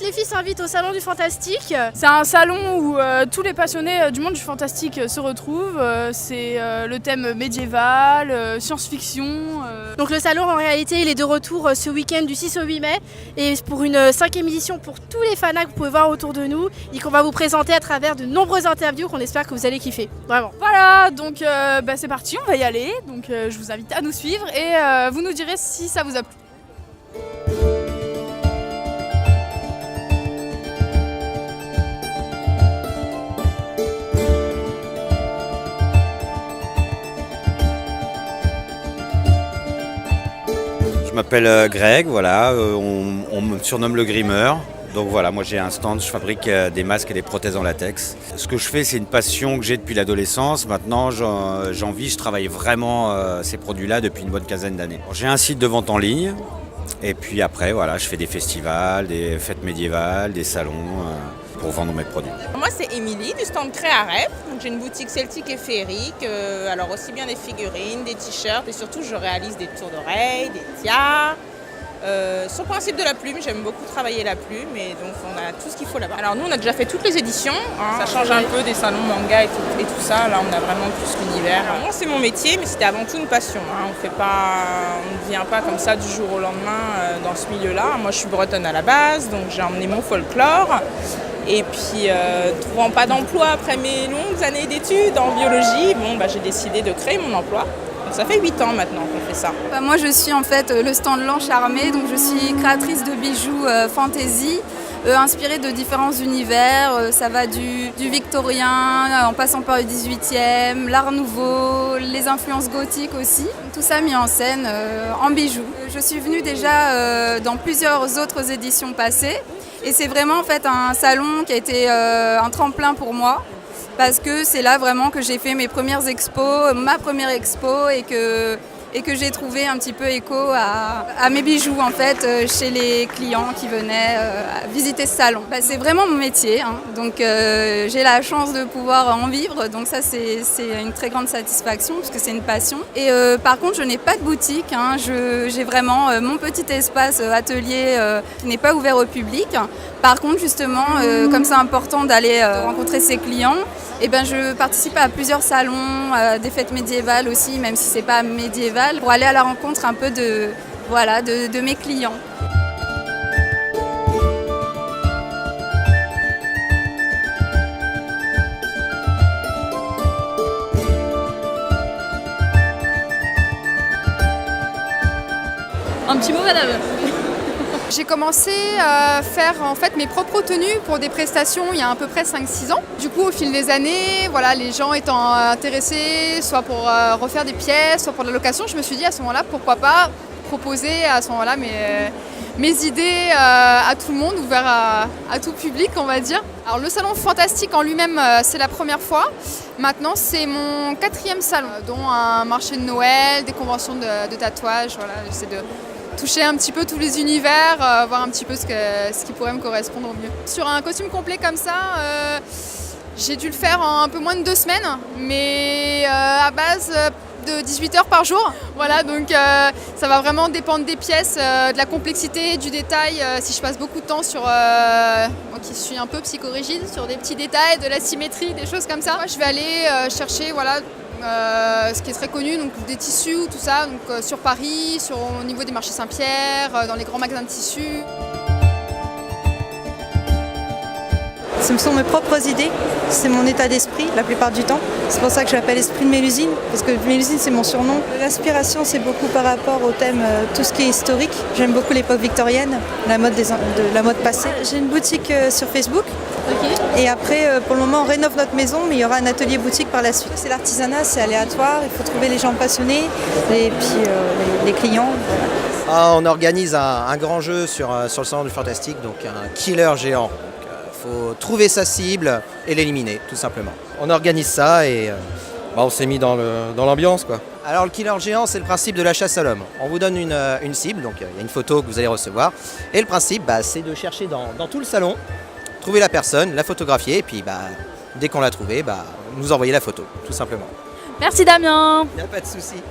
les filles s'invitent au Salon du Fantastique. C'est un salon où tous les passionnés du monde du fantastique se retrouvent. C'est le thème médiéval, science-fiction. Donc le salon en réalité il est de retour ce week-end du 6 au 8 mai et pour une 5e édition pour tous les fanas que vous pouvez voir autour de nous et qu'on va vous présenter à travers de nombreuses interviews qu'on espère que vous allez kiffer. Vraiment. Voilà, donc c'est parti, on va y aller. Donc je vous invite à nous suivre et vous nous direz si ça vous a plu. Je m'appelle Greg, voilà, on me surnomme le grimeur. Donc voilà, moi j'ai un stand, je fabrique des masques et des prothèses en latex. Ce que je fais, c'est une passion que j'ai depuis l'adolescence. Maintenant, je travaille vraiment ces produits-là depuis une bonne quinzaine d'années. J'ai un site de vente en ligne et puis après, voilà, je fais des festivals, des fêtes médiévales, des salons pour vendre mes produits. Moi c'est Émilie du stand Créaref, donc j'ai une boutique celtique et féerique, alors aussi bien des figurines, des t-shirts et surtout je réalise des tours d'oreilles, des tiares. Sur le principe de la plume, j'aime beaucoup travailler la plume et donc on a tout ce qu'il faut là-bas. Alors nous on a déjà fait toutes les éditions, ça change un peu des salons manga et tout ça, là on a vraiment plus l'univers. Moi c'est mon métier mais c'était avant tout une passion, on ne vient pas comme ça du jour au lendemain dans ce milieu-là. Moi je suis bretonne à la base donc j'ai emmené mon folklore et puis trouvant pas d'emploi après mes longues années d'études en biologie, j'ai décidé de créer mon emploi. Ça fait 8 ans maintenant qu'on fait ça. Moi je suis en fait le stand L'Encharmé, donc je suis créatrice de bijoux fantasy, inspirés de différents univers. Ça va du victorien en passant par le 18e, l'art nouveau, les influences gothiques aussi. Tout ça mis en scène en bijoux. Je suis venue déjà dans plusieurs autres éditions passées et c'est vraiment en fait un salon qui a été un tremplin pour moi. Parce que c'est là vraiment que j'ai fait mes premières expos, ma première expo et que j'ai trouvé un petit peu écho à mes bijoux en fait chez les clients qui venaient visiter ce salon. C'est vraiment mon métier, donc j'ai la chance de pouvoir en vivre, donc ça c'est une très grande satisfaction parce que c'est une passion. Et par contre je n'ai pas de boutique, j'ai vraiment mon petit espace atelier qui n'est pas ouvert au public. Par contre justement comme c'est important d'aller rencontrer ses clients, je participe à plusieurs salons, à des fêtes médiévales aussi, même si c'est pas médiéval, pour aller à la rencontre un peu de mes clients. Un petit mot, madame. J'ai commencé à faire en fait mes propres tenues pour des prestations il y a à peu près 5-6 ans. Du coup au fil des années, les gens étant intéressés soit pour refaire des pièces, soit pour la location, je me suis dit à ce moment-là pourquoi pas proposer à ce moment-là mes idées à tout le monde, ouvert à tout public on va dire. Alors le salon fantastique en lui-même c'est la première fois. Maintenant c'est mon 4e salon, dont un marché de Noël, des conventions de tatouage, j'essaie de toucher un petit peu tous les univers, voir un petit peu ce qui pourrait me correspondre au mieux. Sur un costume complet comme ça, j'ai dû le faire en un peu moins de 2 semaines, mais à base de 18 heures par jour. Voilà, donc ça va vraiment dépendre des pièces, de la complexité, du détail. Si je passe beaucoup de temps sur, moi qui suis un peu psychorigide, sur des petits détails, de la symétrie, des choses comme ça, moi, je vais aller chercher, ce qui est très connu, donc des tissus, tout ça, donc sur Paris, au niveau des marchés Saint-Pierre, dans les grands magasins de tissus. Ce sont mes propres idées, c'est mon état d'esprit la plupart du temps. C'est pour ça que je l'appelle Esprit de Mélusine, parce que Mélusine c'est mon surnom. L'inspiration c'est beaucoup par rapport au thème, tout ce qui est historique. J'aime beaucoup l'époque victorienne, la mode passée. J'ai une boutique sur Facebook. Okay. Et après, pour le moment, on rénove notre maison, mais il y aura un atelier boutique par la suite. C'est l'artisanat, c'est aléatoire, il faut trouver les gens passionnés et puis les clients. Voilà. On organise un grand jeu sur le salon du fantastique, donc un killer géant. Il faut trouver sa cible et l'éliminer, tout simplement. On organise ça et on s'est mis dans l'ambiance, quoi. Alors le killer géant, c'est le principe de la chasse à l'homme. On vous donne une cible, donc il y a une photo que vous allez recevoir. Et le principe, c'est de chercher dans tout le salon, trouver la personne, la photographier, et puis dès qu'on l'a trouvée, nous envoyer la photo, tout simplement. Merci Damien. Il n'y a pas de souci.